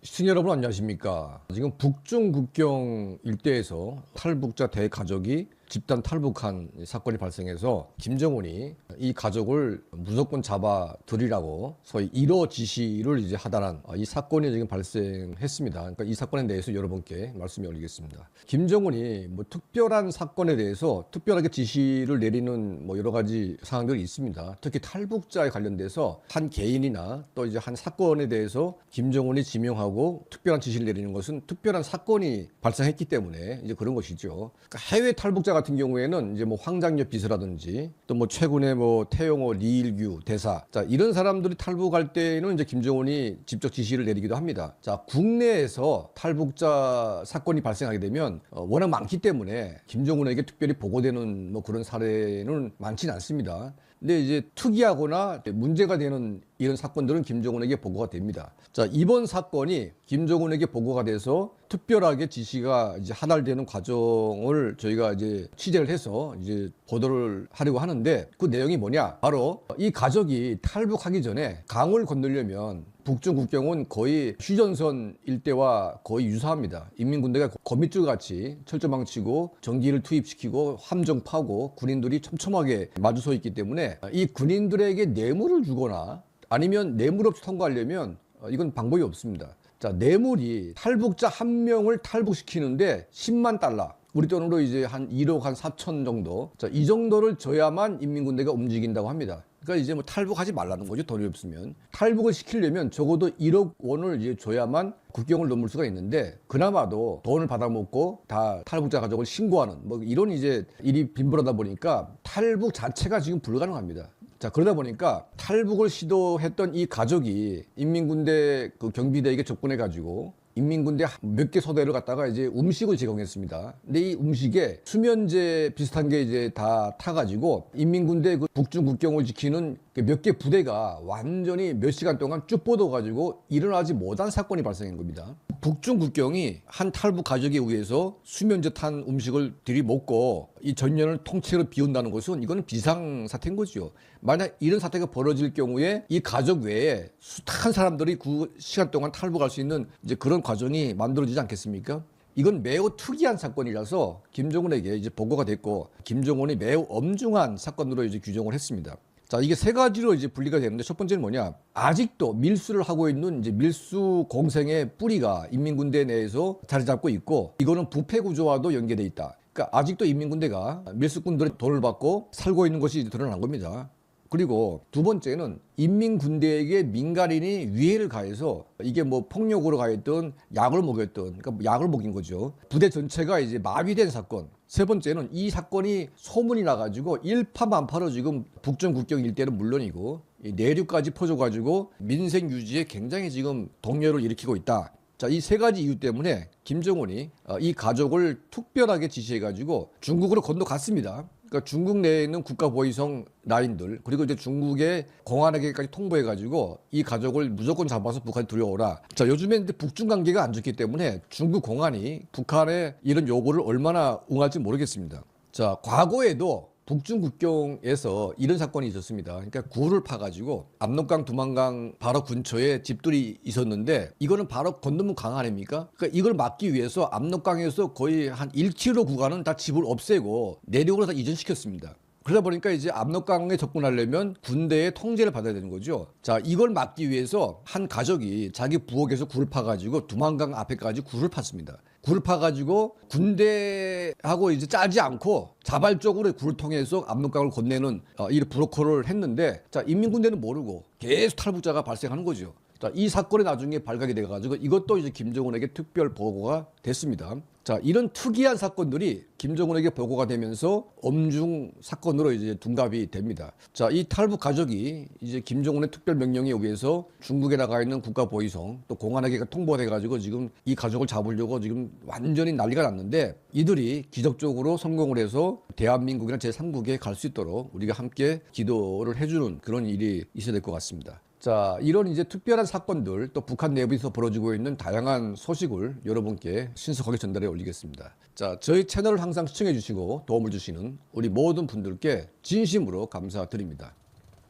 시청자 여러분 안녕하십니까. 지금 북중 국경 일대에서 탈북자 대가족이 집단 탈북한 사건이 발생해서 김정은이 이 가족을 무조건 잡아들이라고 소위 1호 지시를 이제 하다란 이 사건이 지금 발생했습니다. 그러니까 이 사건에 대해서 여러분께 말씀을 올리겠습니다. 김정은이 뭐 특별한 사건에 대해서 특별하게 지시를 내리는 뭐 여러 가지 사항들이 있습니다. 특히 탈북자에 관련돼서 한 개인이나 또 이제 한 사건에 대해서 김정은이 지명하고 특별한 지시를 내리는 것은 특별한 사건이 발생했기 때문에 이제 그런 것이죠. 그러니까 해외 탈북자 같은 경우에는 이제 뭐 황장엽 비서라든지 또 뭐 최근에 뭐 태영호, 리일규 대사, 자 이런 사람들이 탈북할 때는 이제 김정은이 직접 지시를 내리기도 합니다. 자 국내에서 탈북자 사건이 발생하게 되면 워낙 많기 때문에 김정은에게 특별히 보고되는 뭐 그런 사례는 많지는 않습니다. 근데 이제 특이하거나 문제가 되는 이런 사건들은 김정은에게 보고가 됩니다. 자, 이번 사건이 김정은에게 보고가 돼서 특별하게 지시가 이제 하달되는 과정을 저희가 이제 취재를 해서 이제 보도를 하려고 하는데 그 내용이 뭐냐? 바로 이 가족이 탈북하기 전에 강을 건너려면 북중 국경은 거의 휴전선 일대와 거의 유사합니다. 인민군대가 거미줄 같이 철조망 치고 전기를 투입시키고 함정 파고 군인들이 촘촘하게 마주 서 있기 때문에 이 군인들에게 뇌물을 주거나 아니면 뇌물 없이 통과하려면 이건 방법이 없습니다. 자, 뇌물이 탈북자 한 명을 탈북시키는데 10만 달러. 우리 돈으로 이제 한 1억 한 4천 정도. 자, 이 정도를 줘야만 인민군대가 움직인다고 합니다. 그러니까 이제 뭐 탈북하지 말라는 거죠. 돈이 없으면. 탈북을 시키려면 적어도 1억 원을 이제 줘야만 국경을 넘을 수가 있는데 그나마도 돈을 받아먹고 다 탈북자 가족을 신고하는 뭐 이런 이제 일이 빈번하다 보니까 탈북 자체가 지금 불가능합니다. 자, 그러다 보니까 탈북을 시도했던 이 가족이 인민군대 그 경비대에게 접근해가지고 인민군대 몇 개 소대를 갖다가 이제 음식을 제공했습니다. 근데 이 음식에 수면제 비슷한 게 이제 다 타가지고 인민군대 그 북중 국경을 지키는 몇 개 부대가 완전히 몇 시간 동안 쭉 뻗어가지고 일어나지 못한 사건이 발생한 겁니다. 북중 국경이 한 탈북 가족에 의해서 수면제 탄 음식을 들이먹고 이 전면을 통째로 비운다는 것은 이거는 비상사태인 거죠. 만약 이런 사태가 벌어질 경우에 이 가족 외에 숱한 사람들이 그 시간 동안 탈북할 수 있는 이제 그런 과정이 만들어지지 않겠습니까? 이건 매우 특이한 사건이라서 김정은에게 이제 보고가 됐고 김정은이 매우 엄중한 사건으로 이제 규정을 했습니다. 자, 이게 세 가지로 이제 분리가 되는데 첫 번째는 뭐냐? 아직도 밀수를 하고 있는 이제 밀수 공생의 뿌리가 인민군대 내에서 자리 잡고 있고 이거는 부패 구조와도 연계돼 있다. 그러니까 아직도 인민군대가 밀수꾼들의 돈을 받고 살고 있는 것이 드러난 겁니다. 그리고 두 번째는 인민군대에게 민간인이 위해를 가해서 이게 뭐 폭력으로 가했던 약을 먹였던 그러니까 약을 먹인 거죠. 부대 전체가 이제 마비된 사건. 세 번째는 이 사건이 소문이 나가지고 일파만파로 지금 북중 국경 일대는 물론이고 내륙까지 퍼져가지고 민생 유지에 굉장히 지금 동요를 일으키고 있다. 자, 이 세 가지 이유 때문에 김정은이 이 가족을 특별하게 지시해가지고 중국으로 건너갔습니다. 그러니까 중국 내에 있는 국가보위성 라인들 그리고 이제 중국의 공안에게까지 통보해가지고 이 가족을 무조건 잡아서 북한에 들여오라. 자, 요즘에 이제 북중 관계가 안 좋기 때문에 중국 공안이 북한의 이런 요구를 얼마나 응할지 모르겠습니다. 자, 과거에도 북중 국경에서 이런 사건이 있었습니다. 그러니까 굴을 파가지고 압록강, 두만강 바로 근처에 집들이 있었는데 이거는 바로 건너면 강 아닙니까? 그러니까 이걸 막기 위해서 압록강에서 거의 한 1km 구간은 다 집을 없애고 내륙으로 다 이전시켰습니다. 그러다 보니까 이제 압록강에 접근하려면 군대의 통제를 받아야 되는 거죠. 자, 이걸 막기 위해서 한 가족이 자기 부엌에서 굴을 파가지고 두만강 앞에까지 굴을 팠습니다. 굴을 파가지고 군대하고 이제 짜지 않고 자발적으로 굴을 통해서 압록강을 건네는 이 브로커를 했는데 자, 인민군대는 모르고 계속 탈북자가 발생하는 거죠. 자, 이 사건이 나중에 발각이 돼가지고 이것도 이제 김정은에게 특별 보고가 됐습니다. 자, 이런 특이한 사건들이 김정은에게 보고가 되면서 엄중 사건으로 이제 둔갑이 됩니다. 자, 이 탈북 가족이 이제 김정은의 특별 명령에 의해서 중국에 나가 있는 국가보위성 또 공안에게 통보돼가지고 지금 이 가족을 잡으려고 지금 완전히 난리가 났는데 이들이 기적적으로 성공을 해서 대한민국이나 제3국에 갈 수 있도록 우리가 함께 기도를 해주는 그런 일이 있어야 될 것 같습니다. 자, 이런 이제 특별한 사건들 또 북한 내부에서 벌어지고 있는 다양한 소식을 여러분께 신속하게 전달해 올리겠습니다. 자, 저희 채널을 항상 시청해 주시고 도움을 주시는 우리 모든 분들께 진심으로 감사드립니다.